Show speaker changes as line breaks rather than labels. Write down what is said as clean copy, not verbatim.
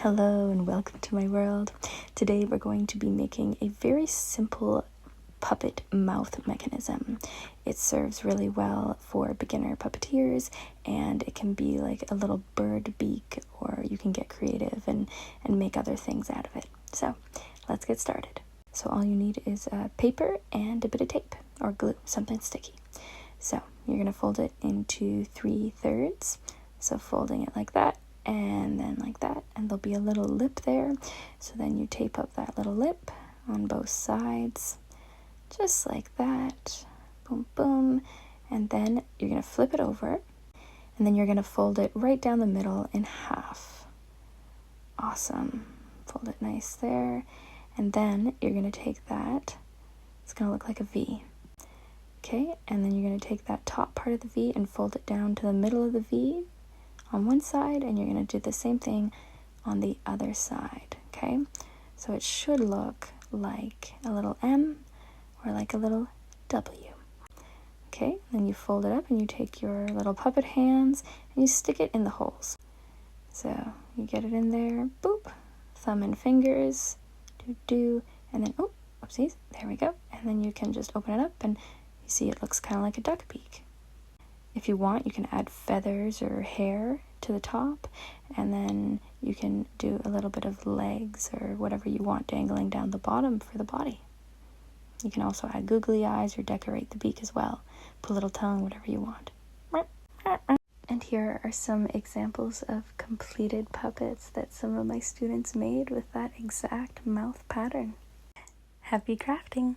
Hello and welcome to my world. Today we're going to be making a very simple puppet mouth mechanism. It serves really well for beginner puppeteers, and it can be like a little bird beak, or you can get creative and make other things out of it. So let's get started. So all you need is paper and a bit of tape or glue, something sticky. So you're going to fold it into 3/3. So folding it like that, and then like that, and there'll be a little lip there. So then you tape up that little lip on both sides, just like that. Boom, boom. And then you're going to flip it over, and then you're going to fold it right down the middle in half. Awesome. Fold it nice there. And then you're going to take that. It's going to look like a V. Okay, and then you're going to take that top part of the V and fold it down to the middle of the V on one side, and you're going to do the same thing on the other side. Okay, so it should look like a little M or like a little W. Okay, then you fold it up and you take your little puppet hands and you stick it in the holes. So you get it in there, boop, thumb and fingers, do, and then, oh, oopsies, there we go. And then you can just open it up and you see it looks kind of like a duck beak. If you want, you can add feathers or hair to the top, and then you can do a little bit of legs or whatever you want dangling down the bottom for the body. You can also add googly eyes or decorate the beak as well. Put a little tongue, whatever you want. And here are some examples of completed puppets that some of my students made with that exact mouth pattern. Happy crafting!